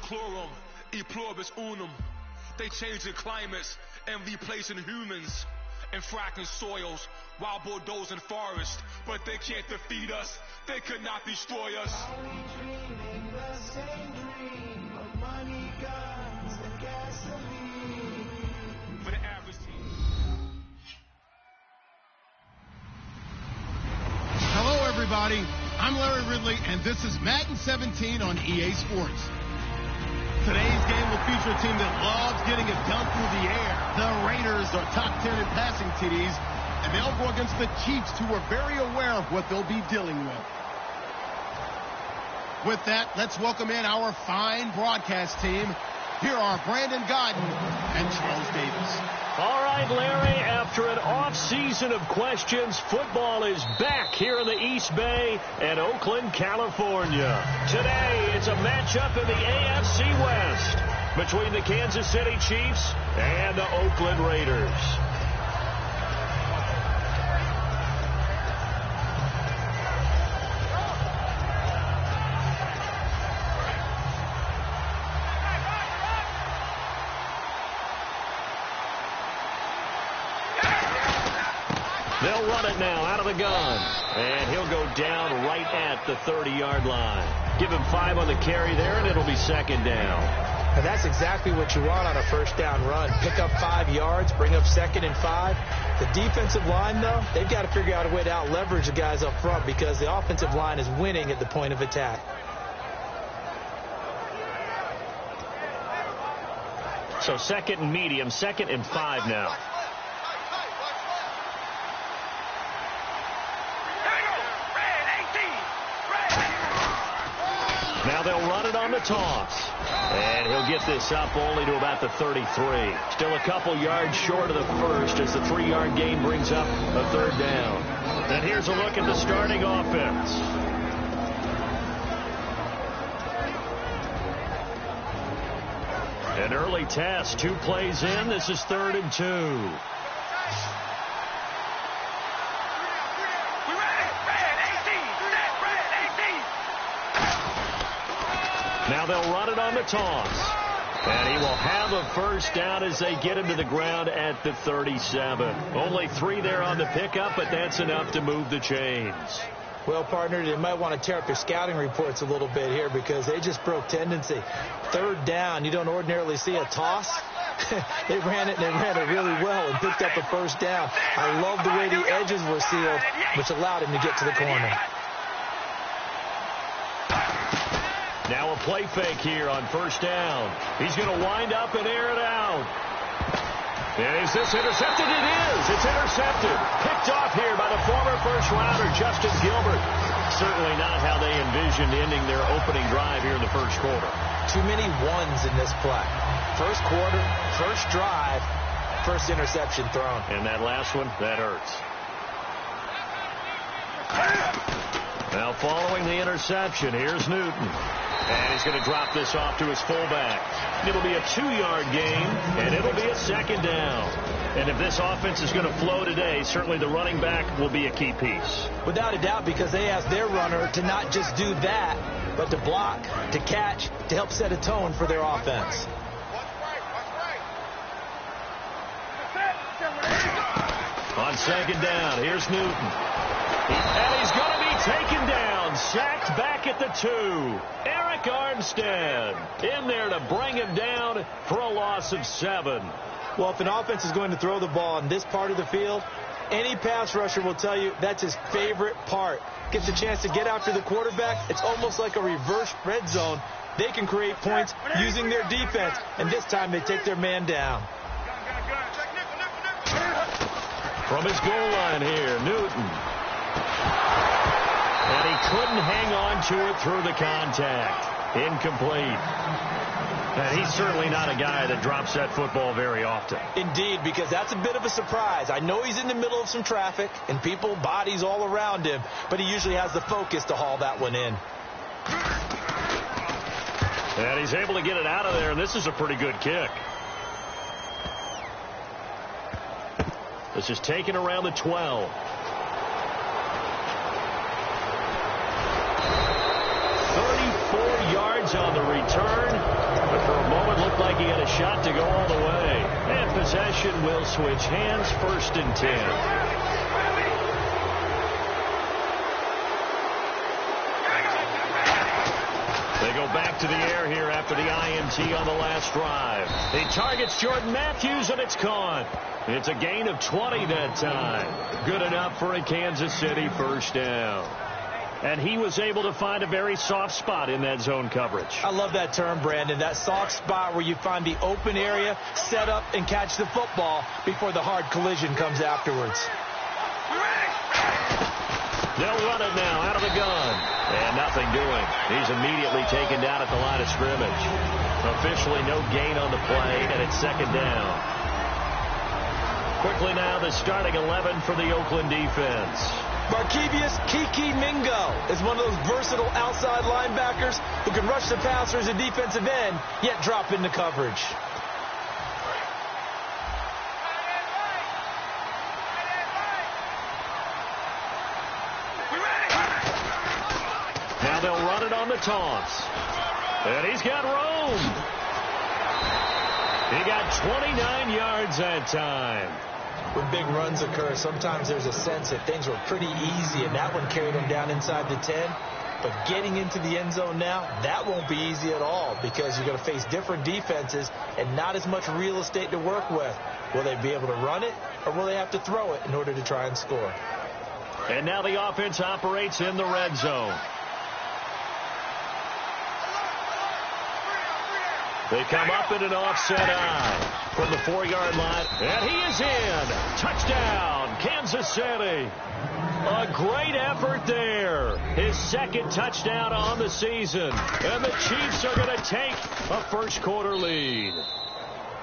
Chlorum, e pluribus unum. They changing climates and replacing humans and fracking soils while bulldozing forests. But they can't defeat us. They could not destroy us. Are we dreaming the same dream of money, guns, and gasoline? For the average team. Hello, everybody. I'm Larry Ridley, and this is Madden 17 on EA Sports. Today's game will feature a team that loves getting it done through the air. The Raiders are top 10 in passing TDs, and they'll go against the Chiefs, who are very aware of what they'll be dealing with. With that, let's welcome in our fine broadcast team. Here are Brandon Godden and Charles Davis. All right, Larry, after an off-season of questions, football is back here in the East Bay and Oakland, California. Today, it's a matchup in the AFC West between the Kansas City Chiefs and the Oakland Raiders. They'll run it now out of the gun. And he'll go down right at the 30-yard line. Give him 5 on the carry there, and it'll be second down. And that's exactly what you want on a first down run. Pick up 5 yards, bring up 2nd and 5. The defensive line, though, they've got to figure out a way to out-leverage the guys up front because the offensive line is winning at the point of attack. So 2nd and medium, 2nd and 5 now. Now they'll run it on the toss. And he'll get this up only to about the 33. Still a couple yards short of the first as the 3-yard gain brings up a 3rd down. And here's a look at the starting offense. An early test, 2 plays in. This is 3rd and 2. Now they'll run it on the toss. And he will have a first down as they get him to the ground at the 37. Only 3 there on the pickup, but that's enough to move the chains. Well, partner, they might want to tear up their scouting reports a little bit here because they just broke tendency. 3rd down, you don't ordinarily see a toss. They ran it, and they ran it really well and picked up a first down. I love the way the edges were sealed, which allowed him to get to the corner. Now a play fake here on 1st down. He's going to wind up and air it out. And is this intercepted? It is. It's intercepted. Picked off here by the former first-rounder, Justin Gilbert. Certainly not how they envisioned ending their opening drive here in the first quarter. Too many ones in this play. First quarter, first drive, first interception thrown. And that last one, that hurts. Now following the interception, here's Newton. And he's going to drop this off to his fullback. It'll be a 2-yard gain, and it'll be a 2nd down. And if this offense is going to flow today, certainly the running back will be a key piece. Without a doubt, because they asked their runner to not just do that, but to block, to catch, to help set a tone for their offense. On 2nd down, here's Newton. And he's going to be taken down, sacked back at the 2. Eric Armstead in there to bring him down for a loss of 7. Well, if an offense is going to throw the ball in this part of the field, any pass rusher will tell you that's his favorite part. Gets a chance to get after the quarterback. It's almost like a reverse red zone. They can create points using their defense, and this time they take their man down. From his goal line here, Newton. And he couldn't hang on to it through the contact. Incomplete. And he's certainly not a guy that drops that football very often. Indeed, because that's a bit of a surprise. I know he's in the middle of some traffic and people, bodies all around him, but he usually has the focus to haul that one in. And he's able to get it out of there, and this is a pretty good kick. This is taken around the 12. 34 yards on the return. But for a moment, looked like he had a shot to go all the way. And possession will switch hands, 1st and 10. They go back to the air here after the INT on the last drive. He targets Jordan Matthews, and it's caught. It's a gain of 20 that time. Good enough for a Kansas City 1st down. And he was able to find a very soft spot in that zone coverage. I love that term, Brandon. That soft spot where you find the open area, set up, and catch the football before the hard collision comes afterwards. They'll run it now out of the gun. And nothing doing. He's immediately taken down at the line of scrimmage. Officially no gain on the play, and it's 2nd down. Quickly now, the starting 11 for the Oakland defense. Markevius Kiki Mingo is one of those versatile outside linebackers who can rush the passer as a defensive end, yet drop into coverage. Now they'll run it on the taunts. And he's got room. He got 29 yards that time. When big runs occur, sometimes there's a sense that things were pretty easy, and that one carried him down inside the 10. But getting into the end zone now, that won't be easy at all because you're going to face different defenses and not as much real estate to work with. Will they be able to run it, or will they have to throw it in order to try and score? And now the offense operates in the red zone. They come up in an offset eye from the 4-yard line. And he is in. Touchdown, Kansas City. A great effort there. His 2nd touchdown on the season. And the Chiefs are going to take a 1st quarter lead.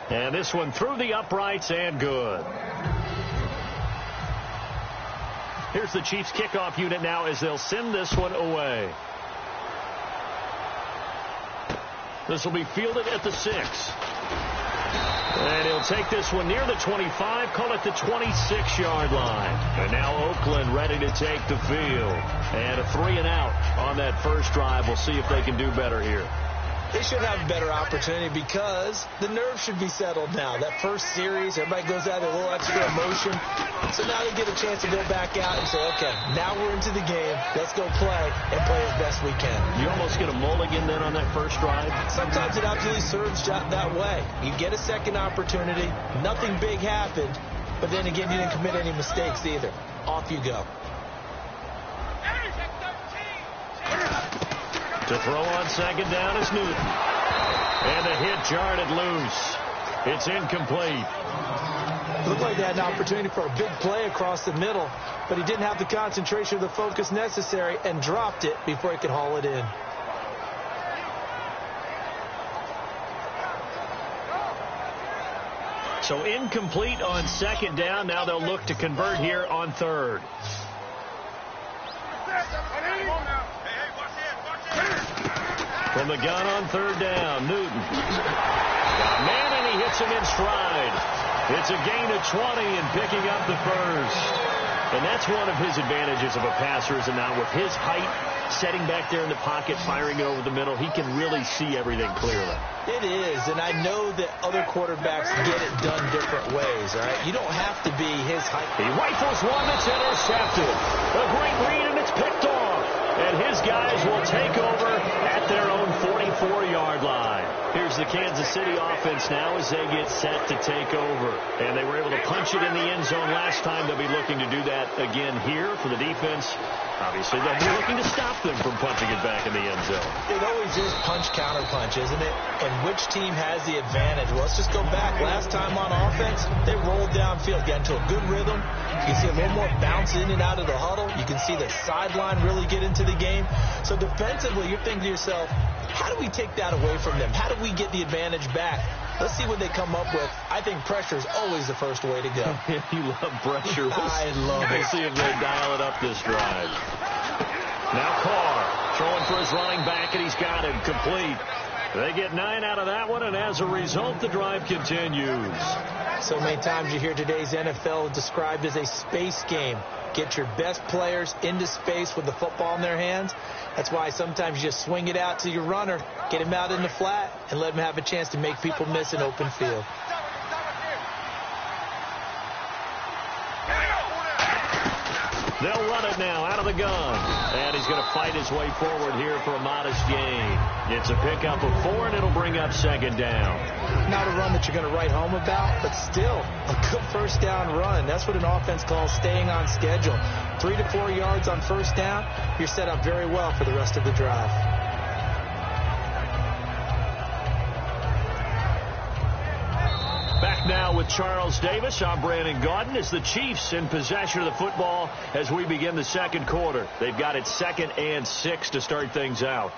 And this one through the uprights and good. Here's the Chiefs kickoff unit now as they'll send this one away. This will be fielded at the 6. And he'll take this one near the 25, call it the 26-yard line. And now Oakland ready to take the field. And a 3-and-out on that 1st drive. We'll see if they can do better here. They should have a better opportunity because the nerves should be settled now. That first series, everybody goes out with a little extra emotion. So now they get a chance to go back out and say, okay, now we're into the game. Let's go play and play as best we can. You almost get a mulligan then on that 1st drive? Sometimes it absolutely serves that way. You get a 2nd opportunity. Nothing big happened. But then again, you didn't commit any mistakes either. Off you go. To throw on 2nd down is Newton. And the hit jarred it loose. It's incomplete. Looked like they had an opportunity for a big play across the middle, but he didn't have the concentration or the focus necessary and dropped it before he could haul it in. So incomplete on 2nd down. Now they'll look to convert here on 3rd. From the gun on 3rd down, Newton. Got a man, and he hits him in stride. It's a gain of 20 and picking up the 1st. And that's one of his advantages of a passer, is not with his height, setting back there in the pocket, firing it over the middle. He can really see everything clearly. It is, and I know that other quarterbacks get it done different ways, all right? You don't have to be his height. He rifles one that's intercepted. A great read, and it's picked off. And his guys will take over at their own 44-yard line. Here's the Kansas City offense now as they get set to take over. And they were able to punch it in the end zone last time. They'll be looking to do that again here for the defense. Obviously, they'll be looking to stop them from punching it back in the end zone. It always is punch-counter-punch, isn't it? And which team has the advantage? Well, let's just go back. Last time on offense, they rolled downfield, got into a good rhythm. You can see a little more bounce in and out of the huddle. You can see the sideline really get into the game. So defensively, you're thinking to yourself, how do we take that away from them? How do we get the advantage back? Let's see what they come up with. I think pressure is always the first way to go. You love pressure. I love it. We'll see if they dial it up this drive. Now Carr throwing for his running back, and he's got him complete. They get 9 out of that one, and as a result, the drive continues. So many times you hear today's NFL described as a space game. Get your best players into space with the football in their hands. That's why sometimes you just swing it out to your runner, get him out in the flat, and let him have a chance to make people miss an open field. They'll run it now out of the gun. And he's going to fight his way forward here for a modest gain. It's a pickup of 4, and it'll bring up second down. Not a run that you're going to write home about, but still a good first down run. That's what an offense calls staying on schedule. 3 to 4 yards on first down, you're set up very well for the rest of the drive. Back now with Charles Davis. I'm Brandon Gaudin. As the Chiefs in possession of the football as we begin the second quarter. They've got it 2nd and 6 to start things out.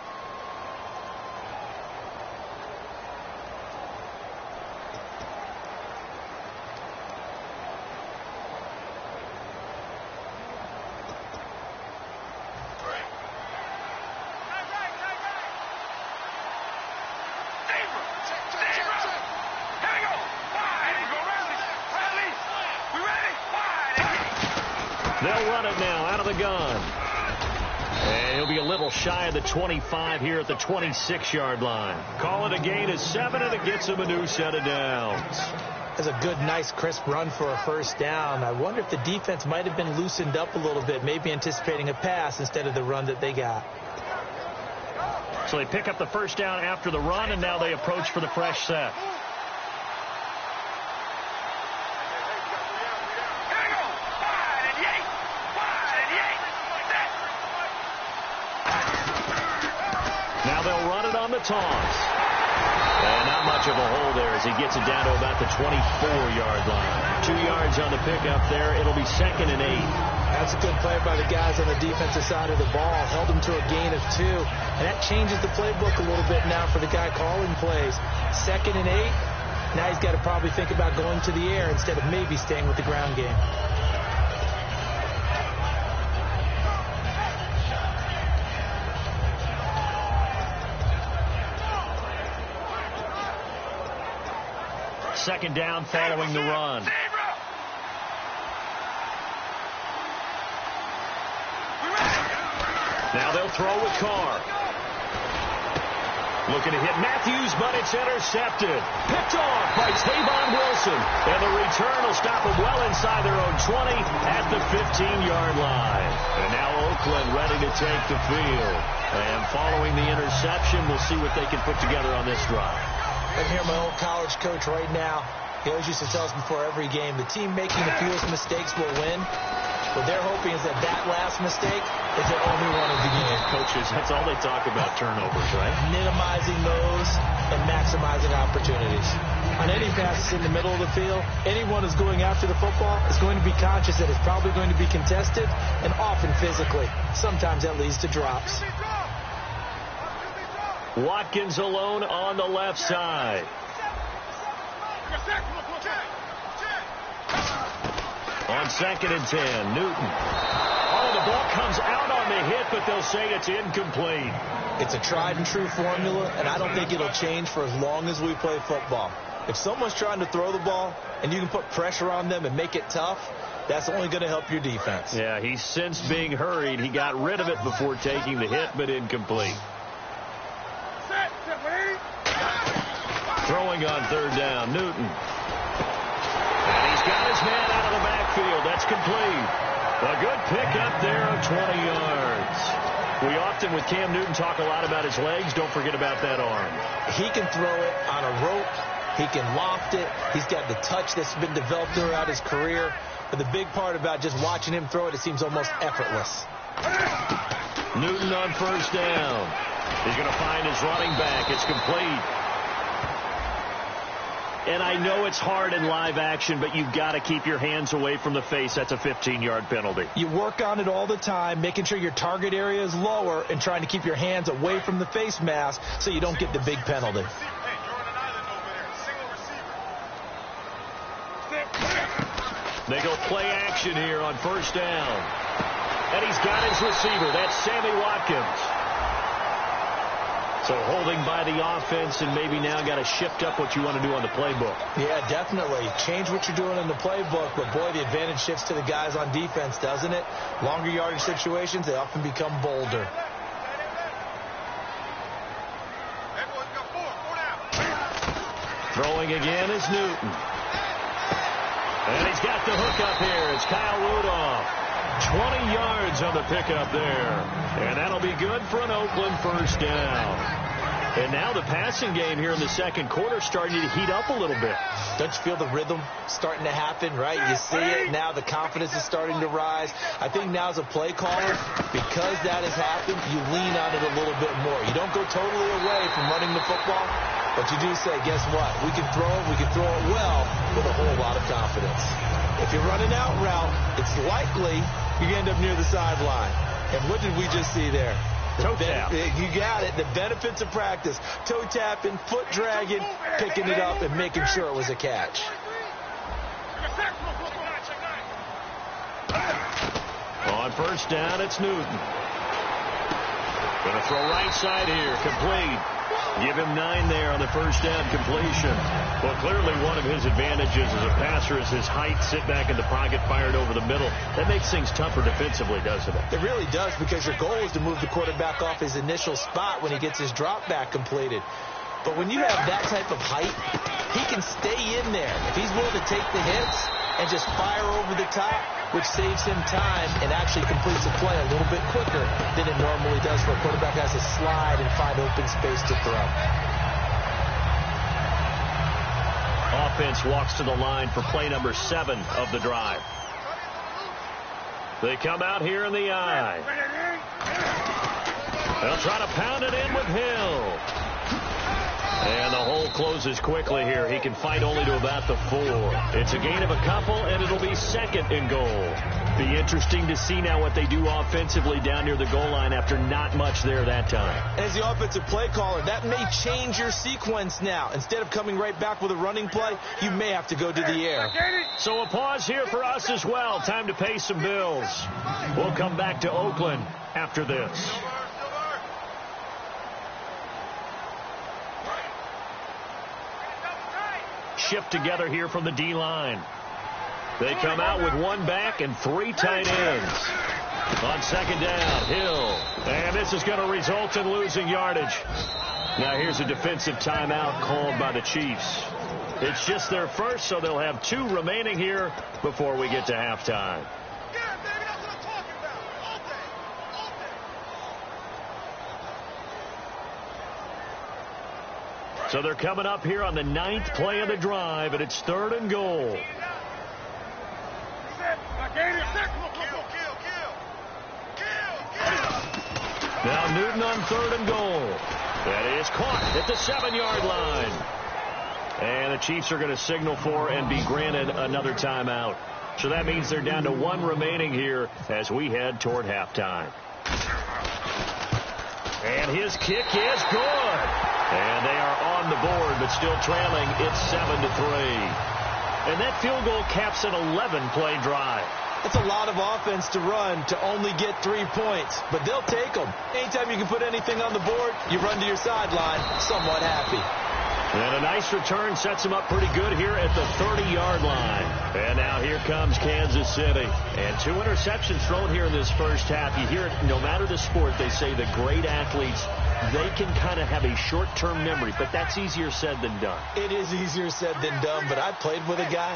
They'll run it now out of the gun. And he'll be a little shy of the 25 here at the 26-yard line. Call it a gain of 7, and it gets him a new set of downs. That's a good, nice, crisp run for a first down. I wonder if the defense might have been loosened up a little bit, maybe anticipating a pass instead of the run that they got. So they pick up the first down after the run, and now they approach for the fresh set. Toss. And not much of a hole there as he gets it down to about the 24-yard line. 2 yards on the pickup there. It'll be 2nd and 8. That's a good play by the guys on the defensive side of the ball. Held him to a gain of 2. And that changes the playbook a little bit now for the guy calling plays. 2nd and 8. Now he's got to probably think about going to the air instead of maybe staying with the ground game. Second down following the run. Now they'll throw with Carr. Looking to hit Matthews, but it's intercepted. Picked off by Tavon Wilson. And the return will stop them well inside their own 20 at the 15-yard line. And now Oakland ready to take the field. And following the interception, we'll see what they can put together on this drive. I can hear my old college coach right now. He always used to tell us before every game, the team making the fewest mistakes will win. What they're hoping is that last mistake is the only one of the game. Coaches, that's all they talk about, turnovers, right? Minimizing those and maximizing opportunities. On any passes in the middle of the field, anyone who's going after the football is going to be conscious that it's probably going to be contested and often physically. Sometimes that leads to drops. Watkins alone on the left side. On 2nd and 10, Newton. Oh, the ball comes out on the hit, but they'll say it's incomplete. It's a tried and true formula, and I don't think it'll change for as long as we play football. If someone's trying to throw the ball and you can put pressure on them and make it tough, that's only going to help your defense. Yeah, he's since being hurried. He got rid of it before taking the hit, but incomplete. Throwing on 3rd down, Newton. And he's got his man out of the backfield. That's complete. A good pickup there of 20 yards. We often, with Cam Newton, talk a lot about his legs. Don't forget about that arm. He can throw it on a rope. He can loft it. He's got the touch that's been developed throughout his career. But the big part about just watching him throw it, it seems almost effortless. Newton on 1st down. He's going to find his running back. It's complete. And I know it's hard in live action, but you've got to keep your hands away from the face. That's a 15-yard penalty. You work on it all the time, making sure your target area is lower and trying to keep your hands away from the face mask so you don't get the big penalty. They go play action here on 1st down. And he's got his receiver. That's Sammy Watkins. So holding by the offense and maybe now got to shift up what you want to do on the playbook. Yeah, definitely. Change what you're doing in the playbook, but boy, the advantage shifts to the guys on defense, doesn't it? Longer yardage situations, they often become bolder. Throwing again is Newton. And he's got the hook up here. It's Kyle Rudolph. 20 yards on the pickup there. And that'll be good for an Oakland first down. And now the passing game here in the second quarter starting to heat up a little bit. Don't you feel the rhythm starting to happen, right? You see it now. The confidence is starting to rise. I think now as a play caller, because that has happened, you lean on it a little bit more. You don't go totally away from running the football, but you do say, guess what? We can throw it well with a whole lot of confidence. If you're running out route, it's likely you end up near the sideline. And what did we just see there? Toe tap. You got it. The benefits of practice. Toe tapping, foot dragging, picking it up, and making sure it was a catch. On first down, it's Newton. Going to throw right side here. Complete. Give him 9 there on the first down completion. Well, clearly one of his advantages as a passer is his height. Sit back in the pocket, fired over the middle. That makes things tougher defensively, doesn't it? It really does, because your goal is to move the quarterback off his initial spot when he gets his drop back completed. But when you have that type of height, he can stay in there. If he's willing to take the hits and just fire over the top, which saves him time and actually completes a play a little bit quicker than it normally does for a quarterback who has to slide and find open space to throw. Offense walks to the line for play number 7 of the drive. They come out here in the I. They'll try to pound it in with Hill. And the hole closes quickly here. He can fight only to about the 4. It's a gain of a couple, and it'll be second and goal. Be interesting to see now what they do offensively down near the goal line after not much there that time. As the offensive play caller, that may change your sequence now. Instead of coming right back with a running play, you may have to go to the air. So a pause here for us as well. Time to pay some bills. We'll come back to Oakland after this. Shift together here from the D-line. They come out with 1 back and 3 tight ends. On second down, Hill. And this is going to result in losing yardage. Now here's a defensive timeout called by the Chiefs. It's just their first, so they'll have 2 remaining here before we get to halftime. So they're coming up here on the 9th play of the drive, and it's 3rd and goal. Now Newton on 3rd and goal. That is caught at the 7-yard line. And the Chiefs are going to signal for and be granted another timeout. So that means they're down to 1 remaining here as we head toward halftime. And his kick is good. And they are on the board, but still trailing. It's 7-3. And that field goal caps an 11-play drive. It's a lot of offense to run to only get 3 points, but they'll take them. Anytime you can put anything on the board, you run to your sideline somewhat happy. And a nice return sets him up pretty good here at the 30-yard line. And now here comes Kansas City. And 2 interceptions thrown here in this first half. You hear it, no matter the sport, they say the great athletes, they can kind of have a short-term memory, but that's easier said than done. It is easier said than done, but I played with a guy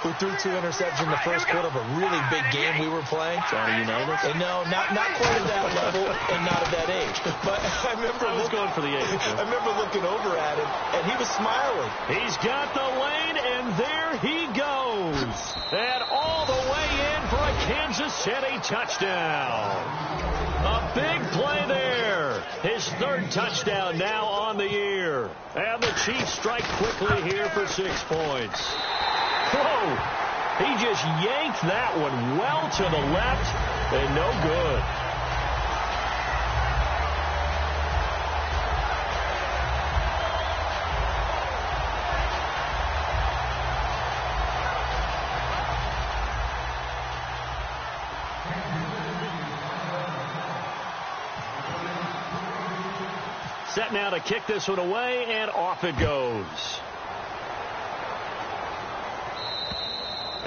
who threw 2 interceptions in the first quarter of a really big game we were playing. Johnny Unitas? And no, not quite at that level and not at that age. But I was going for the age. I remember looking over at him, and he was smiling. He's got the lane, and there he goes. And all the way in for a Kansas City touchdown. A big play there. His 3rd touchdown now on the year. And the Chiefs strike quickly here for 6 points. Whoa! He just yanked that one well to the left, and no good. Set now to kick this one away, and off it goes.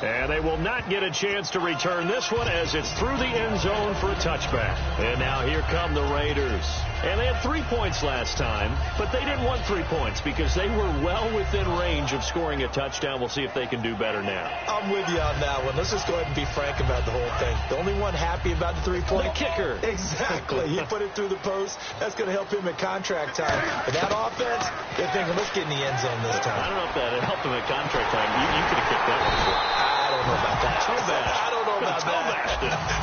And they will not get a chance to return this one as it's through the end zone for a touchback. And now here come the Raiders. And they had 3 points last time, but they didn't want 3 points because they were well within range of scoring a touchdown. We'll see if they can do better now. I'm with you on that one. Let's just go ahead and be frank about the whole thing. The only one happy about the 3-point? The kicker. Exactly. He put it through the post. That's going to help him at contract time. But that offense, they're thinking, let's get in the end zone this time. I don't know if that helped him at contract time. You could have kicked that one too. I don't know about that. I don't know about that.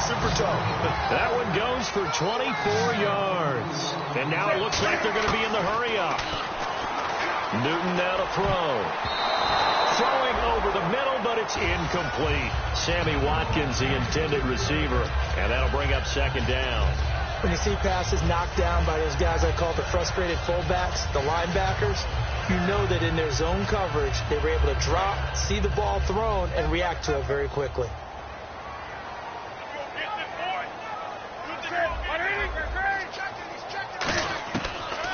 Super toe. That one goes for 24 yards. And now it looks like they're going to be in the hurry-up. Newton now to throw. Throwing over the middle, but it's incomplete. Sammy Watkins, the intended receiver. And that'll bring up second down. When you see passes knocked down by those guys I call the frustrated fullbacks, the linebackers, you know that in their zone coverage, they were able to drop, see the ball thrown, and react to it very quickly.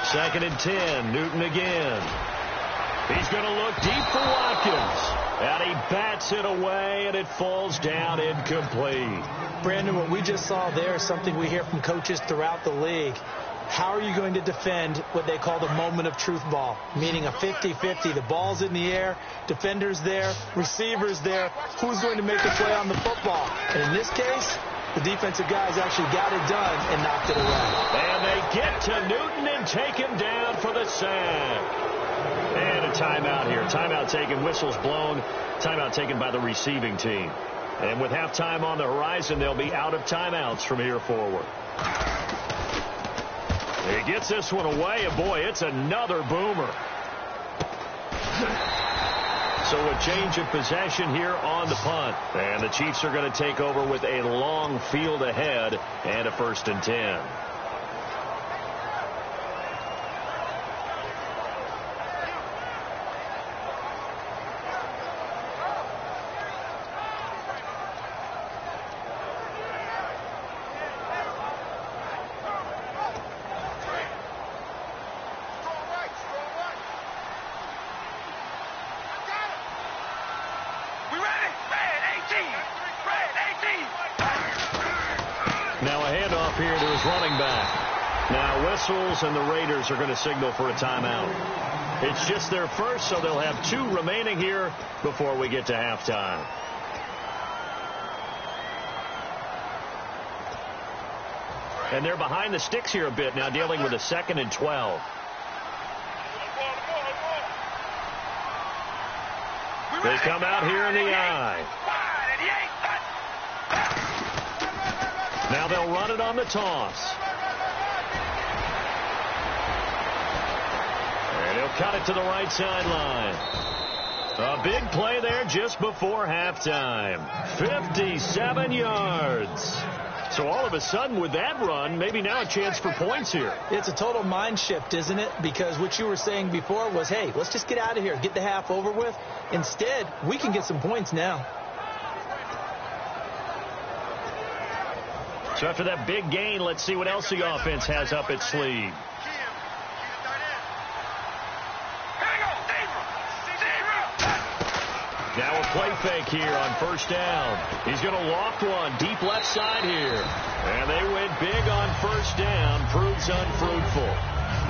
Second and 10, Newton again. He's going to look deep for Watkins. And he bats it away, and it falls down incomplete. Brandon, what we just saw there is something we hear from coaches throughout the league. How are you going to defend what they call the moment of truth ball, meaning a 50-50? The ball's in the air, defender's there, receiver's there. Who's going to make the play on the football? And in this case, the defensive guys actually got it done and knocked it away. And they get to Newton and take him down for the sack. And a timeout here. Timeout taken, whistles blown. Timeout taken by the receiving team. And with halftime on the horizon, they'll be out of timeouts from here forward. He gets this one away, and boy, it's another boomer. So a change of possession here on the punt. And the Chiefs are going to take over with a long field ahead and a 1st and 10. Now a handoff here to his running back. Now whistles, and the Raiders are going to signal for a timeout. It's just their first, so they'll have 2 remaining here before we get to halftime. And they're behind the sticks here a bit now, dealing with a 2nd and 12. They come out here in the I. Now they'll run it on the toss. And he'll cut it to the right sideline. A big play there just before halftime. 57 yards. So all of a sudden with that run, maybe now a chance for points here. It's a total mind shift, isn't it? Because what you were saying before was, hey, let's just get out of here, get the half over with. Instead, we can get some points now. So after that big gain, let's see what else the offense has up its sleeve. Now a play fake here on 1st down. He's going to loft one deep left side here. And they went big on 1st down. Proves unfruitful.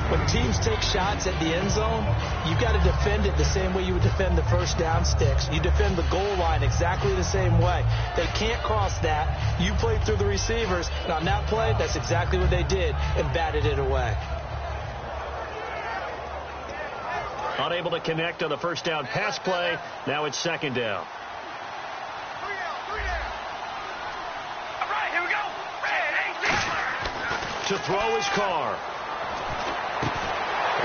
When teams take shots at the end zone, you've got to defend it the same way you would defend the 1st down sticks. You defend the goal line exactly the same way. They can't cross that. You played through the receivers. And on that play, that's exactly what they did and batted it away. Unable to connect on the 1st down pass play. Now it's 2nd down. To throw his car.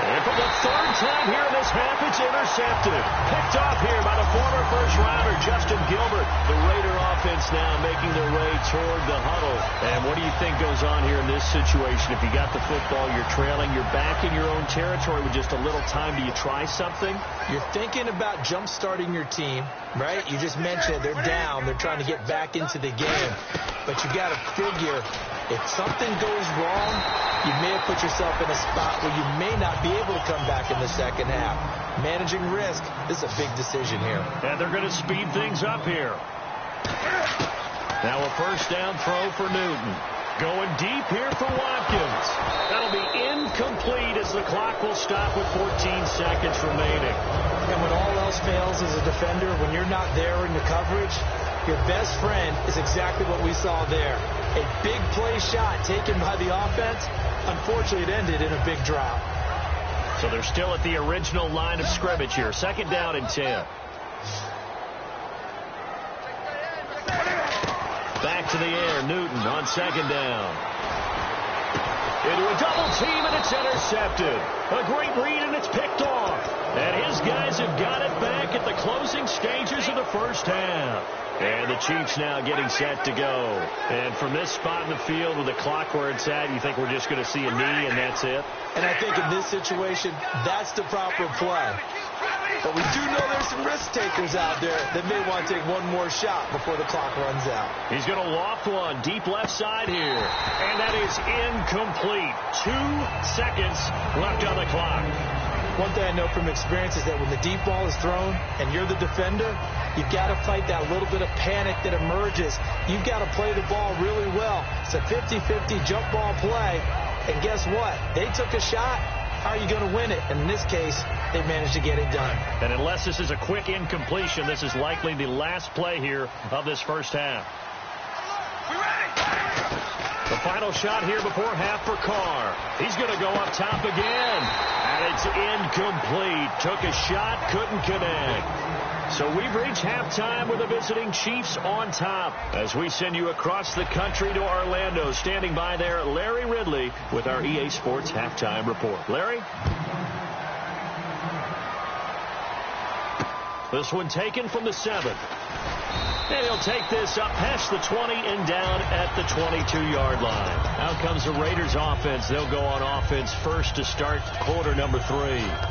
And for the 3rd time here in this half, it's intercepted. Picked off here by the former 1st-rounder, Justin Gilbert. The Raider offense now making their way toward the huddle. And what do you think goes on here in this situation? If you got the football, you're trailing, you're back in your own territory with just a little time. Do you try something? You're thinking about jump-starting your team, right? You just mentioned they're down. They're trying to get back into the game. But you got to figure If something goes wrong, you may have put yourself in a spot where you may not be able to come back in the second half. Managing risk, this is a big decision here. And they're going to speed things up here. Now a first down throw for Newton. Going deep here for Watkins. That'll be incomplete as the clock will stop with 14 seconds remaining. And when all else fails as a defender, when you're not there in the coverage, your best friend is exactly what we saw there. A big play shot taken by the offense. Unfortunately, it ended in a big drop. So they're still at the original line of scrimmage here. Second down and 10. Back to the air, Newton on second down. Into a double team, and it's intercepted. A great read, and it's picked off. And his guys have got it back at the closing stages of the first half. And the Chiefs now getting set to go. And from this spot in the field with the clock where it's at, you think we're just going to see a knee and that's it? And I think in this situation, that's the proper play. But we do know there's some risk takers out there that may want to take one more shot before the clock runs out. He's going to loft one deep left side here. And that is incomplete. 2 seconds left on the clock. One thing I know from experience is that when the deep ball is thrown and you're the defender, you've got to fight that little bit of panic that emerges. You've got to play the ball really well. It's a 50-50 jump ball play. And guess what? They took a shot. How are you going to win it? And in this case, they managed to get it done. And unless this is a quick incompletion, this is likely the last play here of this first half. The final shot here before half for Carr. He's going to go up top again. And it's incomplete. Took a shot, couldn't connect. So we've reached halftime with the visiting Chiefs on top. As we send you across the country to Orlando, standing by there, Larry Ridley with our EA Sports Halftime Report. Larry? This one taken from the 7th. And he'll take this up past the 20 and down at the 22-yard line. Out comes the Raiders offense. They'll go on offense first to start quarter number 3.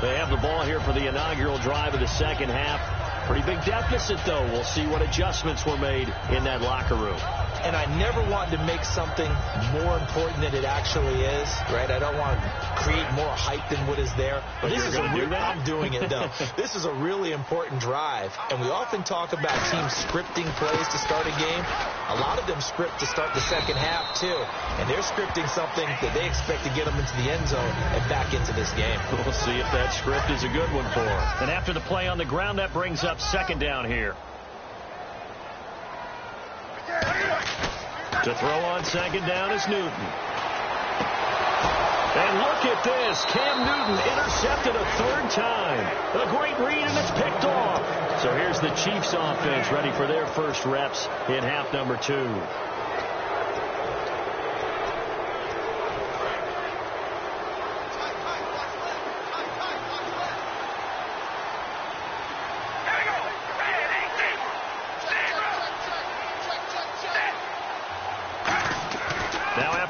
They have the ball here for the inaugural drive of the second half. Pretty big deficit, though. We'll see what adjustments were made in that locker room. And I never want to make something more important than it actually is, right? I don't want to create more hype than what is there. But this you're is going to do that? I'm doing it, though. This is a really important drive. And we often talk about teams scripting plays to start a game. A lot of them script to start the second half, too. And they're scripting something that they expect to get them into the end zone and back into this game. We'll see if that script is a good one for them. And after the play on the ground, that brings up second down here. To throw on second down is Newton. And look at this. Cam Newton intercepted a 3rd time. A great read, and it's picked off. So here's the Chiefs offense ready for their first reps in half number 2.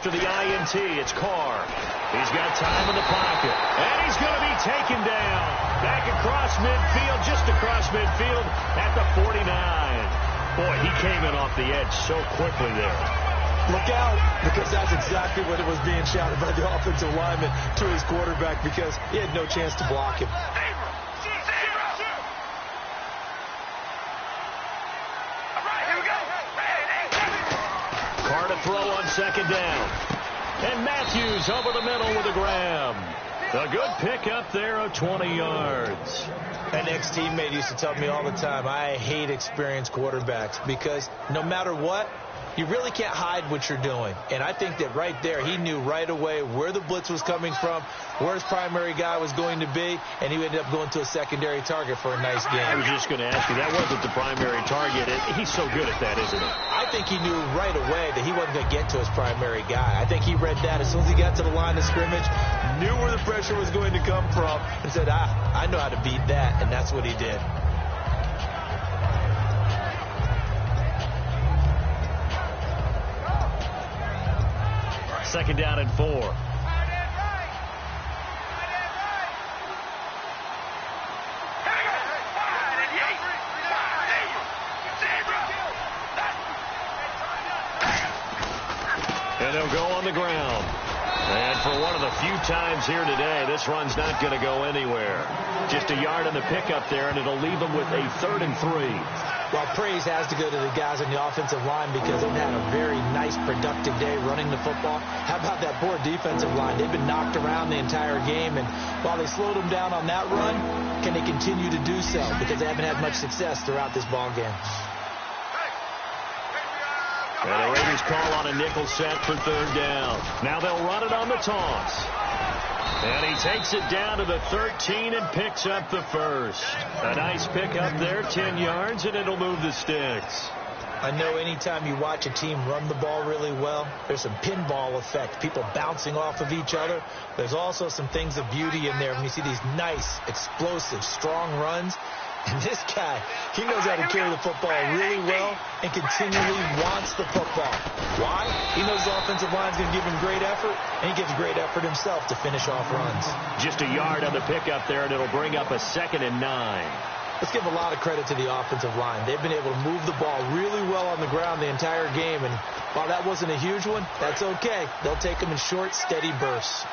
After the INT, it's Carr. He's got time in the pocket. And he's going to be taken down. Back across midfield, just across midfield at the 49. Boy, he came in off the edge so quickly there. Look out, because that's exactly what it was being shouted by the offensive lineman to his quarterback, because he had no chance to block him. Throw on second down. And Matthews over the middle with a grab. A good pickup there of 20 yards. An ex-teammate used to tell me all the time, I hate experienced quarterbacks because no matter what, you really can't hide what you're doing. And I think that right there, he knew right away where the blitz was coming from, where his primary guy was going to be, and he ended up going to a secondary target for a nice game. I was just going to ask you, that wasn't the primary target. He's so good at that, isn't he? I think he knew right away that he wasn't going to get to his primary guy. I think he read that as soon as he got to the line of scrimmage, knew where the pressure was going to come from, and said, I know how to beat that, and that's what he did. Second down and 4. And they'll He'll go on the ground. And for one of the few times here today, this run's not going to go anywhere. Just a yard on the pickup there, and it'll leave them with a 3rd and 3. Well, praise has to go to the guys on the offensive line because they've had a very nice, productive day running the football. How about that poor defensive line? They've been knocked around the entire game, and while they slowed them down on that run, can they continue to do so? Because they haven't had much success throughout this ball game. And the Raiders call on a nickel set for 3rd down. Now they'll run it on the toss. And he takes it down to the 13 and picks up the first. A nice pickup there, 10 yards, and it'll move the sticks. I know anytime you watch a team run the ball really well, there's some pinball effect, people bouncing off of each other. There's also some things of beauty in there when you see these nice, explosive, strong runs. And this guy, he knows how to carry the football really well and continually wants the football. Why? He knows the offensive line's going to give him great effort, and he gives great effort himself to finish off runs. Just a yard on the pickup there, and it'll bring up a 2nd and 9. Let's give a lot of credit to the offensive line. They've been able to move the ball really well on the ground the entire game, and while that wasn't a huge one, that's okay. They'll take them in short, steady bursts.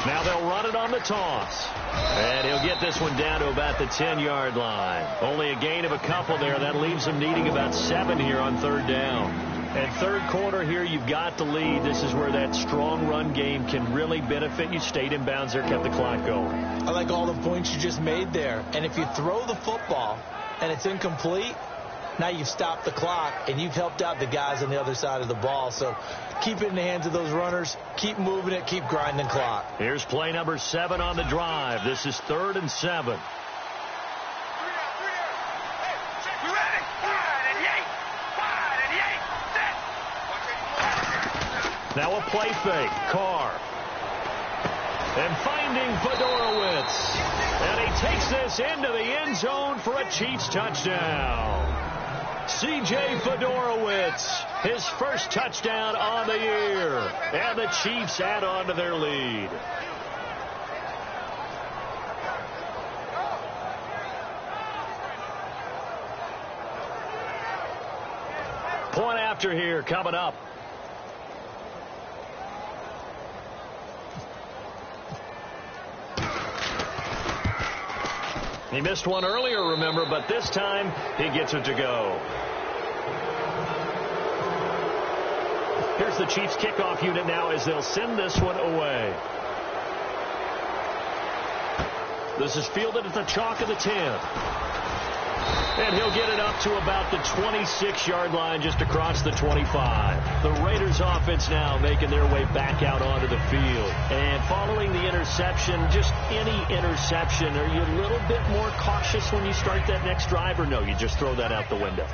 Now they'll run it on the toss. And he'll get this one down to about the 10-yard line. Only a gain of a couple there. That leaves him needing about 7 here on 3rd down. And 3rd quarter here, you've got the lead. This is where that strong run game can really benefit you. Stayed in bounds there, kept the clock going. I like all the points you just made there. And if you throw the football and it's incomplete, now you've stopped the clock and you've helped out the guys on the other side of the ball. So keep it in the hands of those runners. Keep moving it. Keep grinding clock. Here's play number 7 on the drive. This is 3rd and 7. Now a play fake. Carr. And finding Fedorowicz. And he takes this into the end zone for a Chiefs touchdown. C.J. Fedorowicz, his first touchdown on the year. And the Chiefs add on to their lead. Point after here coming up. He missed one earlier, remember, but this time he gets it to go. Here's the Chiefs kickoff unit now as they'll send this one away. This is fielded at the chalk of the 10. And he'll get it up to about the 26-yard line, just across the 25. The Raiders offense now making their way back out onto the field. And following the interception, just any interception, are you a little bit more cautious when you start that next drive, or no, you just throw that out the window?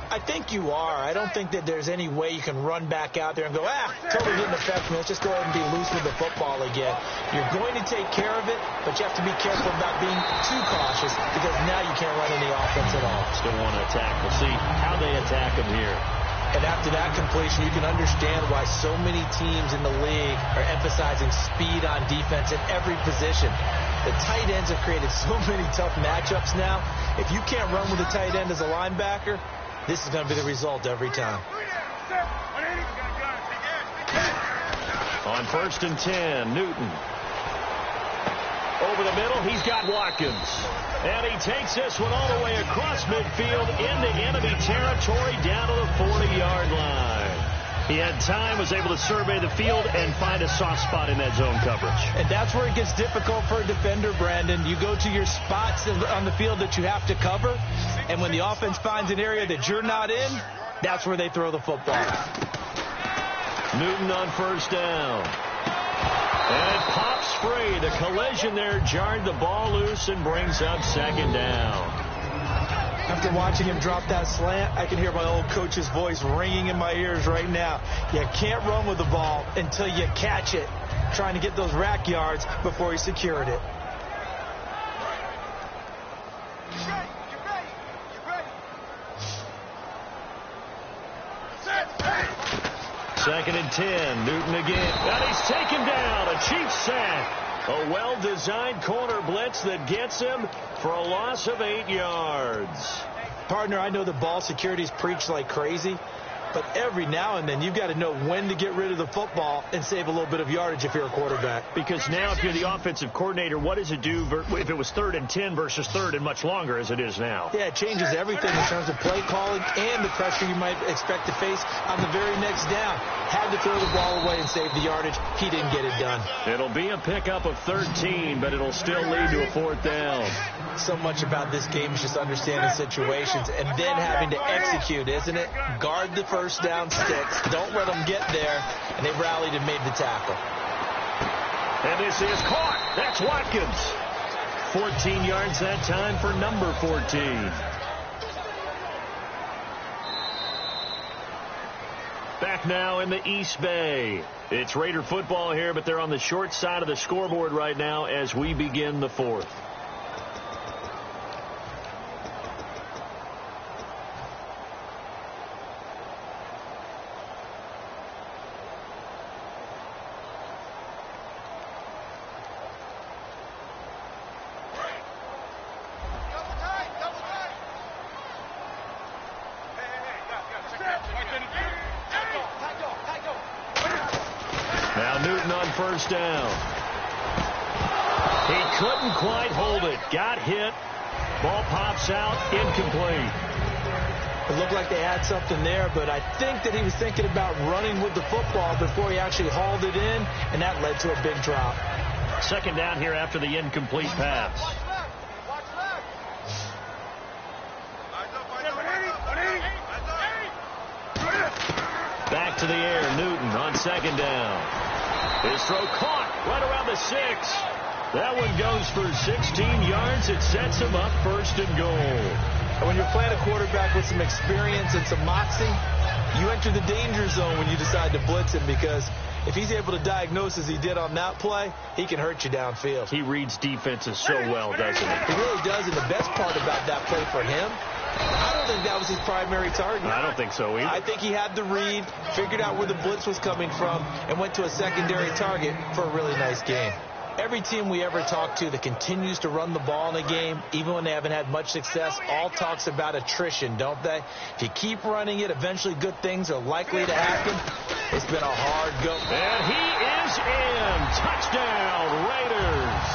I think you are. I don't think that there's any way you can run back out there and go, totally didn't affect me. Let's just go ahead and be loose with the football again. You're going to take care of it, but you have to be careful about being too cautious because now you can't run any offense at all. Still want to attack. We'll see how they attack him here. And after that completion, you can understand why so many teams in the league are emphasizing speed on defense at every position. The tight ends have created so many tough matchups now. If you can't run with a tight end as a linebacker, this is going to be the result every time. On 1st and 10, Newton. Over the middle, he's got Watkins. And he takes this one all the way across midfield into enemy territory down to the 40-yard line. He had time, was able to survey the field and find a soft spot in that zone coverage. And that's where it gets difficult for a defender, Brandon. You go to your spots on the field that you have to cover, and when the offense finds an area that you're not in, that's where they throw the football. Newton on 1st down. And it pops free. The collision there jarred the ball loose and brings up 2nd down. After watching him drop that slant, I can hear my old coach's voice ringing in my ears right now. You can't run with the ball until you catch it, trying to get those rack yards before he secured it. Second and 10, Newton again. And he's taken down. A Chiefs sack. A well-designed corner blitz that gets him for a loss of 8 yards. Partner, I know the ball security's preached like crazy, but every now and then you've got to know when to get rid of the football and save a little bit of yardage if you're a quarterback. Because now if you're the offensive coordinator, what does it do if it was 3rd and 10 versus 3rd and much longer as it is now? Yeah, it changes everything in terms of play calling and the pressure you might expect to face on the very next down. Had to throw the ball away and save the yardage. He didn't get it done. It'll be a pickup of 13, but it'll still lead to a 4th down. So much about this game is just understanding situations and then having to execute, isn't it? Guard the first down sticks. Don't let them get there. And they rallied and made the tackle. And this is caught. That's Watkins. 14 yards that time for number 14. Back now in the East Bay. It's Raider football here, but they're on the short side of the scoreboard right now as we begin the 4th. Now Newton on first down. He couldn't quite hold it. Got hit. Ball pops out. Incomplete. It looked like they had something there, but I think that he was thinking about running with the football before he actually hauled it in, and that led to a big drop. 2nd down here after the incomplete pass. Back to the air. Newton on 2nd down. His throw caught right around the 6. That one goes for 16 yards. It sets him up 1st and goal. And when you're playing a quarterback with some experience and some moxie, you enter the danger zone when you decide to blitz him, because if he's able to diagnose as he did on that play, he can hurt you downfield. He reads defenses so well, doesn't he? He really does, and the best part about that play for him, I don't think that was his primary target. I don't think so either. I think he had the read, figured out where the blitz was coming from, and went to a secondary target for a really nice game. Every team we ever talk to that continues to run the ball in a game, even when they haven't had much success, all talks about attrition, don't they? If you keep running it, eventually good things are likely to happen. It's been a hard go. And he is in. Touchdown, Raiders.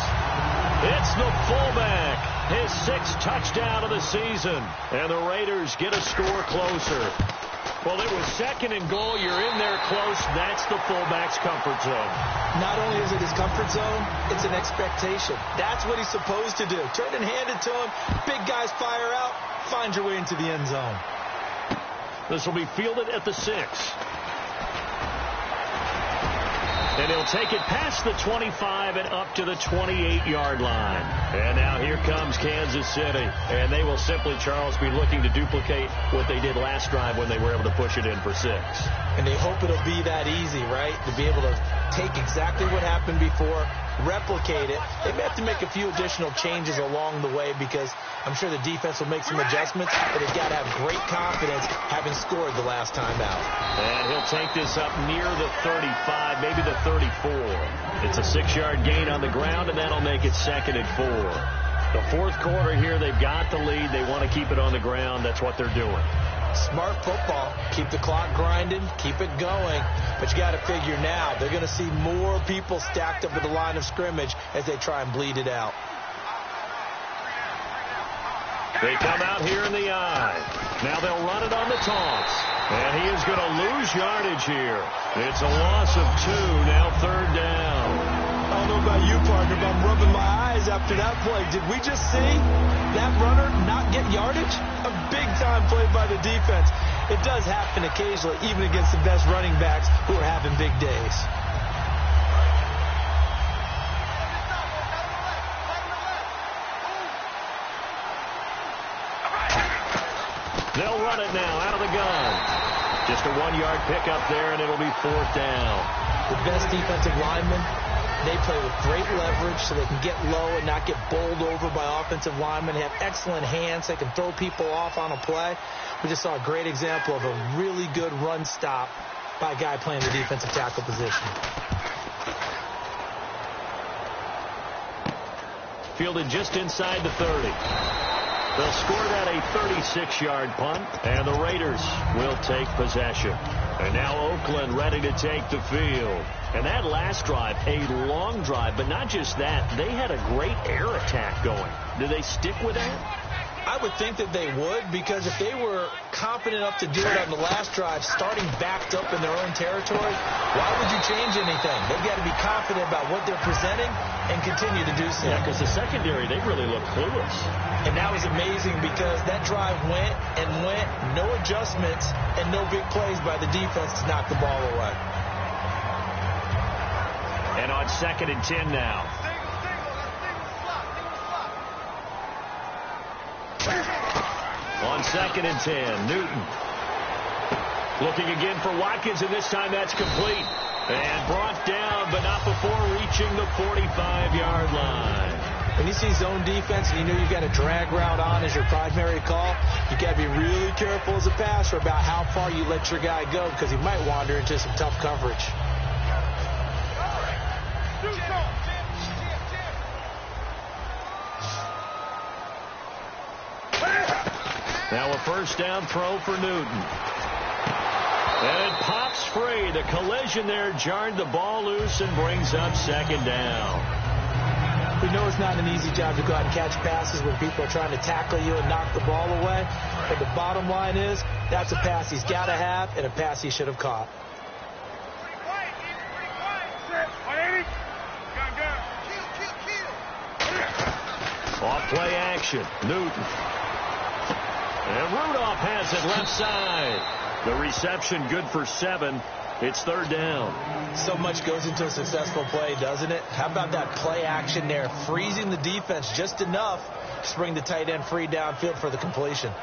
It's the fullback. His 6th touchdown of the season. And the Raiders get a score closer. Well, it was 2nd and goal. You're in there close. That's the fullback's comfort zone. Not only is it his comfort zone, it's an expectation. That's what he's supposed to do. Turn and hand it to him. Big guys fire out. Find your way into the end zone. This will be fielded at the 6. And he'll take it past the 25 and up to the 28-yard line. And now here comes Kansas City. And they will simply, Charles, be looking to duplicate what they did last drive when they were able to push it in for 6. And they hope it'll be that easy, right? To be able to take exactly what happened before, replicate it. They may have to make a few additional changes along the way, because I'm sure the defense will make some adjustments, but they've got to have great confidence having scored the last time out. And he'll take this up near the 35, maybe the 34. It's a 6-yard gain on the ground, and that'll make it 2nd and 4. The 4th quarter here, they've got the lead. They want to keep it on the ground. That's what they're doing. Smart football. Keep the clock grinding. Keep it going. But you got to figure now they're going to see more people stacked up at the line of scrimmage as they try and bleed it out. They come out here in the eye. Now they'll run it on the toss. And he is going to lose yardage here. It's a loss of 2. Now 3rd down. I don't know about you, partner, but I'm rubbing my eyes after that play. Did we just see that runner not get yardage? A big-time play by the defense. It does happen occasionally, even against the best running backs who are having big days. They'll run it now out of the gun. Just a 1-yard pickup there, and it'll be 4th down. The best defensive linemen, they play with great leverage so they can get low and not get bowled over by offensive linemen. They have excellent hands. They can throw people off on a play. We just saw a great example of a really good run stop by a guy playing the defensive tackle position. fielded just inside the 30. They'll score that a 36-yard punt, and the Raiders will take possession. And now Oakland ready to take the field. And that last drive, a long drive, but not just that. They had a great air attack going. Do they stick with that? I would think that they would, because if they were confident enough to do it on the last drive, starting backed up in their own territory, why would you change anything? They've got to be confident about what they're presenting and continue to do so. Yeah, because the secondary, they really look clueless. And that was amazing because that drive went and went, no adjustments, and no big plays by the defense to knock the ball away. And on 2nd and 10 now. On 2nd and 10, Newton. Looking again for Watkins, and this time that's complete. And brought down, but not before reaching the 45-yard line. When you see zone defense and you know you've got a drag route on as your primary call, you've got to be really careful as a passer about how far you let your guy go, because he might wander into some tough coverage. Now a first down throw for Newton. And it pops free. The collision there jarred the ball loose and brings up 2nd down. We know it's not an easy job to go out and catch passes when people are trying to tackle you and knock the ball away. But the bottom line is, that's a pass he's got to have and a pass he should have caught. Off play action. Newton. And Rudolph has it left side. The reception good for 7. It's 3rd down. So much goes into a successful play, doesn't it? How about that play action there? Freezing the defense just enough to bring the tight end free downfield for the completion.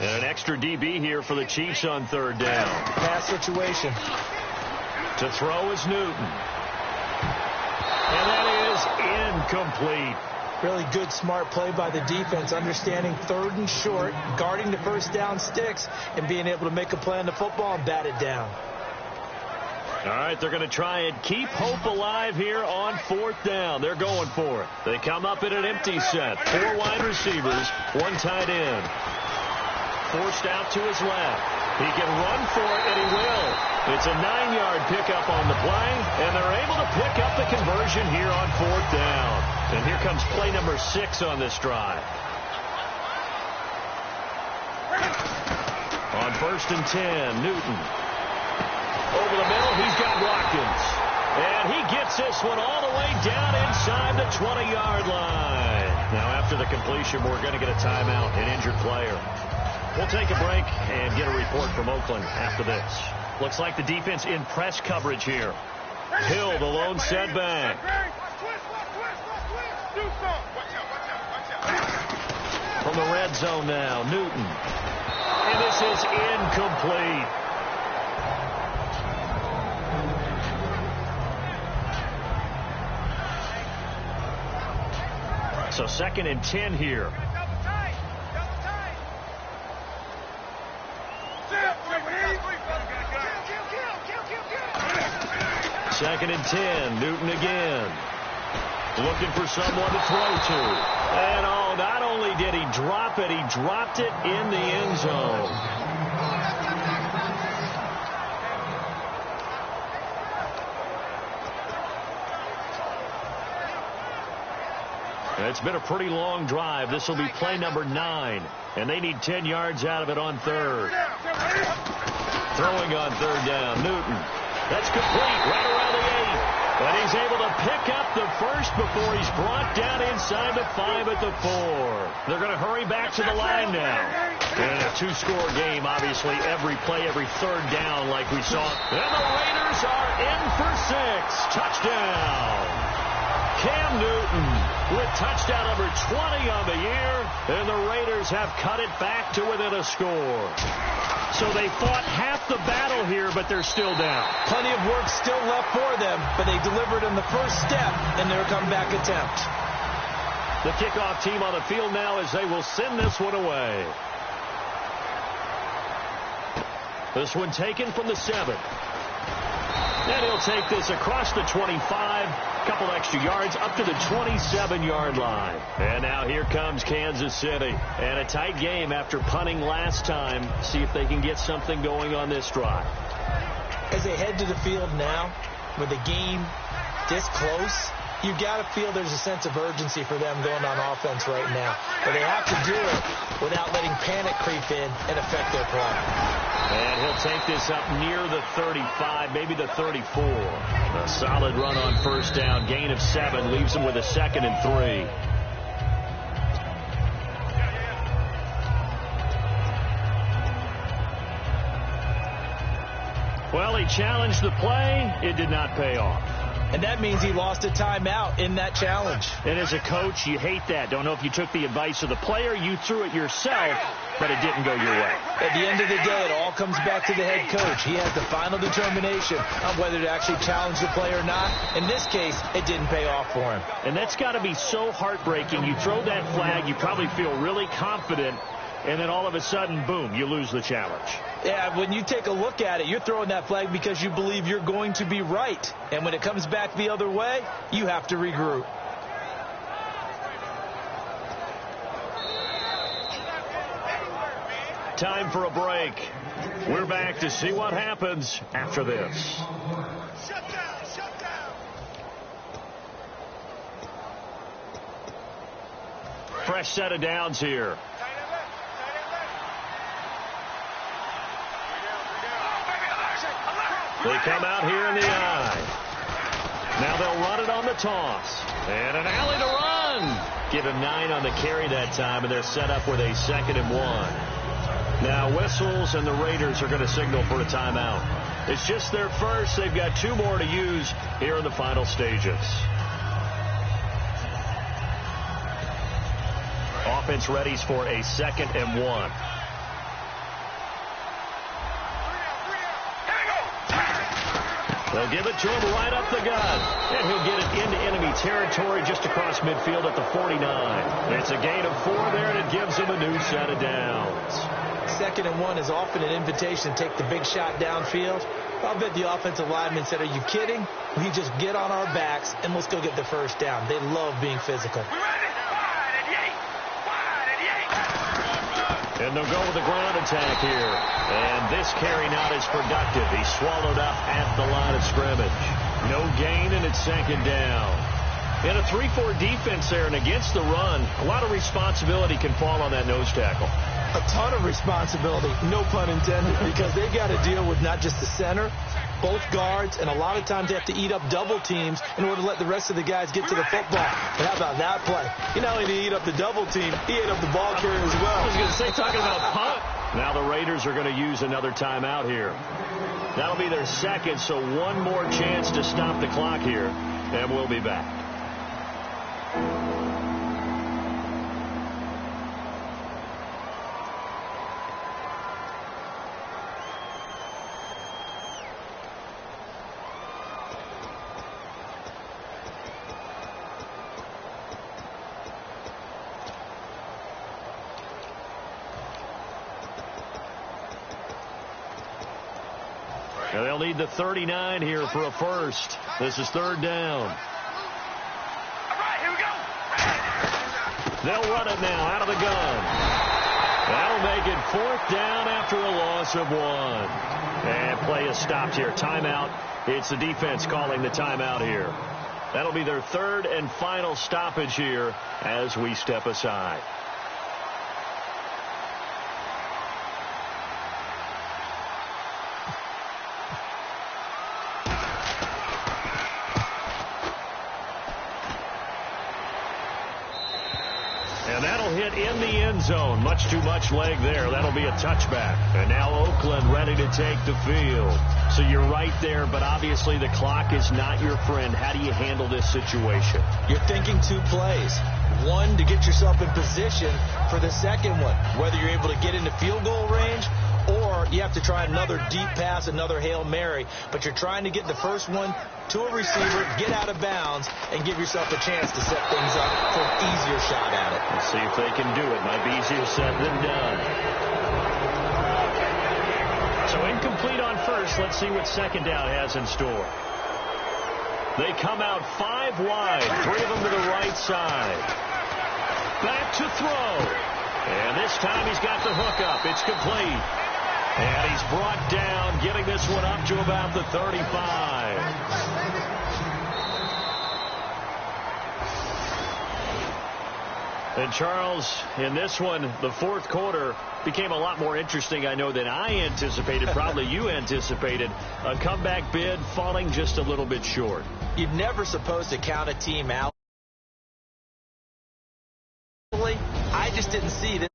And an extra DB here for the Chiefs on 3rd down. Pass situation. To throw is Newton. And that is incomplete. Really good, smart play by the defense, understanding 3rd and short, guarding the first down sticks, and being able to make a play on the football and bat it down. All right, they're going to try and keep hope alive here on 4th down. They're going for it. They come up in an empty set. 4 wide receivers, 1 tight end. Forced out to his left. He can run for it, and he will. It's a 9-yard pickup on the play, and they're able to pick up the conversion here on 4th down. And here comes play number 6 on this drive. On 1st and 10, Newton. Over the middle, he's got Watkins. And he gets this one all the way down inside the 20-yard line. Now, after the completion, we're going to get a timeout, an injured player. We'll take a break and get a report from Oakland after this. Looks like the defense in press coverage here. Hill, the lone setback. From the red zone now, Newton. And this is incomplete. So 2nd and 10 here. Second and 10, Newton again. Looking for someone to throw to. And oh, not only did he drop it, he dropped it in the end zone. It's been a pretty long drive. This will be play number 9. And they need 10 yards out of it on 3rd. Throwing on 3rd down, Newton. That's complete, right around the 8. And he's able to pick up the first before he's brought down inside the 5 at the 4. They're going to hurry back to the line now. And a 2-score game, obviously, every play, every 3rd down like we saw. And the Raiders are in for 6. Touchdown. Cam Newton with touchdown number 20 on the year, and the Raiders have cut it back to within a score. So they fought half the battle here, but they're still down. Plenty of work still left for them, but they delivered in the first step in their comeback attempt. The kickoff team on the field now as they will send this one away. This one taken from the 7. And he'll take this across the 25, couple extra yards up to the 27-yard line. And now here comes Kansas City. And a tight game after punting last time. See if they can get something going on this drive. As they head to the field now, with the game this close, you've got to feel there's a sense of urgency for them going on offense right now. But they have to do it without letting panic creep in and affect their play. And he'll take this up near the 35, maybe the 34. A solid run on first down. Gain of 7 leaves him with a 2nd and 3. Well, he challenged the play. It did not pay off. And that means he lost a timeout in that challenge. And as a coach, you hate that. Don't know if you took the advice of the player. You threw it yourself, but it didn't go your way. At the end of the day, it all comes back to the head coach. He has the final determination on whether to actually challenge the play or not. In this case, it didn't pay off for him. And that's got to be so heartbreaking. You throw that flag, you probably feel really confident, and then all of a sudden, boom, you lose the challenge. Yeah, when you take a look at it, you're throwing that flag because you believe you're going to be right. And when it comes back the other way, you have to regroup. Time for a break. We're back to see what happens after this. Shut down. Fresh set of downs here. They come out here in the eye. Now they'll run it on the toss. And an alley to run. Give him 9 on the carry that time, and they're set up with a 2nd and 1. Now whistles, and the Raiders are going to signal for a timeout. It's just their first. They've got 2 more to use here in the final stages. Offense readies for a 2nd and 1. They'll give it to him right up the gut. And he'll get it into enemy territory just across midfield at the 49. It's a gain of 4 there, and it gives him a new set of downs. 2nd and 1 is often an invitation to take the big shot downfield. I'll bet the offensive lineman said, are you kidding? We just get on our backs, and let's go get the first down. They love being physical. And they'll go with the ground attack here. And this carry not as productive. He's swallowed up at the line of scrimmage. No gain, and it's 2nd down. In a 3-4 defense there, and against the run, a lot of responsibility can fall on that nose tackle. A ton of responsibility, no pun intended, because they've got to deal with not just the center, both guards, and a lot of times they have to eat up double teams in order to let the rest of the guys get to the football. But how about that play? He not only did he eat up the double team, he ate up the ball carrier as well. I was going to say, talking about punt. Now the Raiders are going to use another timeout here. That'll be their 2nd, so 1 more chance to stop the clock here, and we'll be back. And they'll need the 39 here for a first. This is 3rd down. All right, here we go. They'll run it now out of the gun. That'll make it 4th down after a loss of 1. And play is stopped here. Timeout. It's the defense calling the timeout here. That'll be their 3rd and final stoppage here as we step aside. And that'll hit in the end zone. Much too much leg there. That'll be a touchback. And now Oakland ready to take the field. So you're right there, but obviously the clock is not your friend. How do you handle this situation? You're thinking two plays. One, to get yourself in position for the second one, whether you're able to get into field goal range or you have to try another deep pass, another Hail Mary. But you're trying to get the first one to a receiver, get out of bounds, and give yourself a chance to set things up for an easier shot at it. Let's see if they can do it. Might be easier said than done. So incomplete on first. Let's see what second down has in store. They come out 5 wide, 3 of them to the right side. Back to throw. And this time he's got the hook up. It's complete. And he's brought down, getting this one up to about the 35. And Charles, in this one, the fourth quarter became a lot more interesting, I know, than I anticipated. Probably you anticipated. A comeback bid falling just a little bit short. You're never supposed to count a team out. I just didn't see this.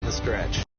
The stretch.